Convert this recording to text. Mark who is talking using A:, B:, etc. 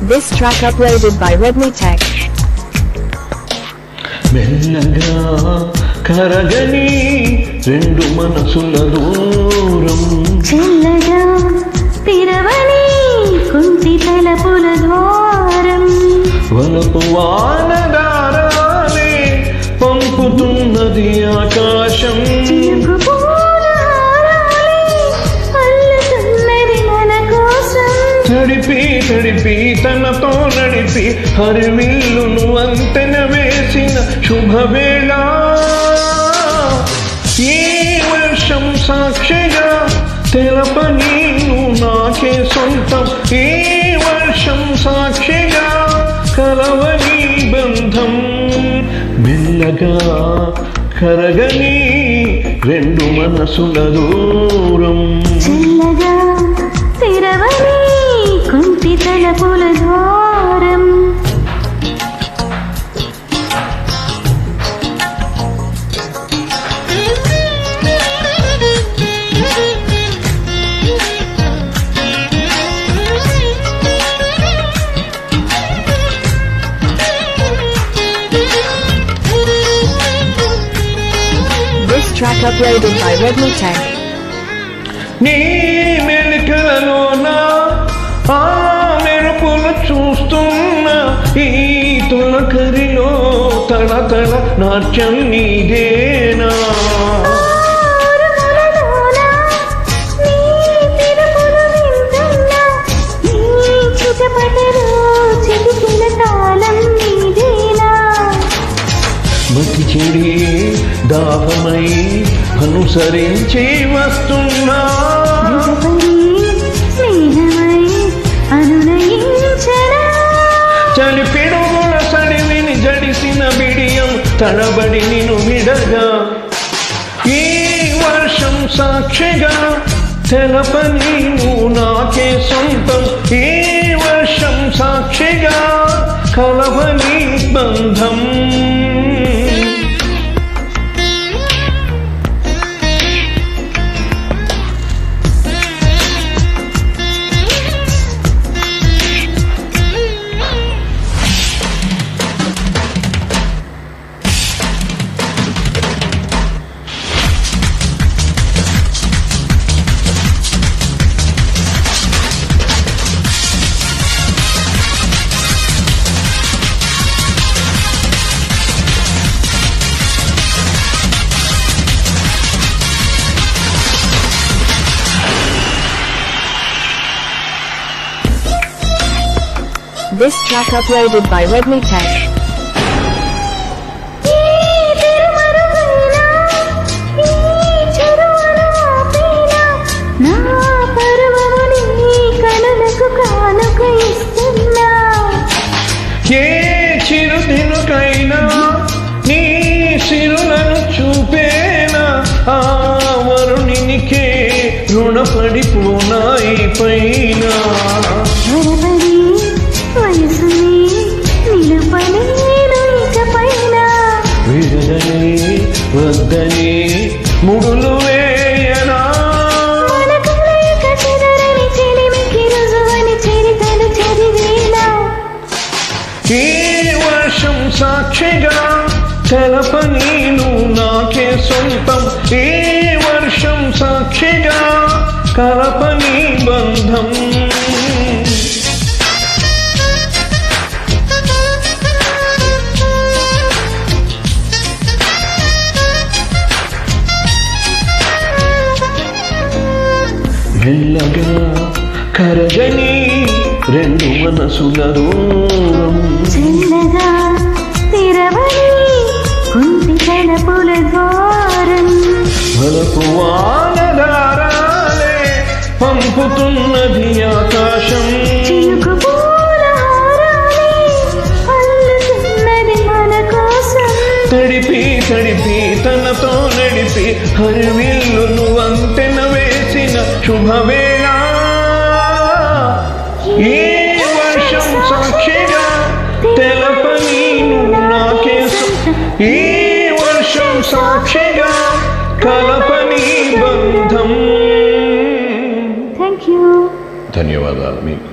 A: This track uploaded by Redmi Tech.
B: మెల్లగా కరగని రెండు మనసుల దూరం
C: చల్లగా తిరవని కుంటి తలపుల ద్వారం
B: వలపు వానదారాలే పంపుతున్నది ఆకాశం
C: చినుకు పూల హారాలే అల్లుతున్నది మన కోసం
B: తడిపి తడిపి తనతో నడిపి హరివిల్లును అంతెన వేసిన శుభవేళ ఈ వర్షం సాక్షిగా తెలపని నువ్వు నాకే సొంతం ఈ వర్షం సాక్షిగా కలవని బంధం మెల్లగా కరగని రెండు మనసుల దూరం
C: చల్లగా తిరవని కుంటి తలపుల ద్వారం
A: This track uploaded by Redmi Tech.
B: నీ మెలికలలోనా ఆ మెరుపులు చూస్తున్నా ఈ తొలకరిలో తళతళ నాట్యం నీదేనా మతి చెడి దాహమై అనుసరించి వస్తున్నా చలి పిడుగుల సడివిని జడిసిన బిడియం తడబడి నిన్ను విడగా ఈ వర్షం సాక్షిగా తెలపని నువ్వు నాకే సొంతం ఈ వర్షం సాక్షిగా కలవని బంధం
A: This track uploaded by Redmi Tech.
B: ఏ చిరుదినుకైనా నీ సిరులను చూపేనా ఆ వరుణినికే రుణపడిపోనాయి పైన విడదని వద్దని ముడులు వేయనా ఈ వర్షం సాక్షిగా తెలపని నువ్వు నాకే సొంతం ఈ వర్షం సాక్షిగా కలపని బంధం మెల్లగా కరగని రెండు మనసుల దూరం
C: చల్లగా తిరవని కుంటి తలపుల ద్వారం
B: వలపు వానదారాలే పంపుతున్నది ఆకాశం
C: చినుకు పూల హారాలే అల్లుతున్నది మన కోసం
B: తడిపి తడిపి తనతో నడిపి హరివిల్లును అంతెన వేసిన శుభవేళ ఈ వర్షం సాక్షిగా తెలపని నువ్వు నాకే ఈ వర్షం సాక్షిగా కలపని బంధం
C: థ్యాంక్ యూ
B: ధన్యవాదాలు మీకు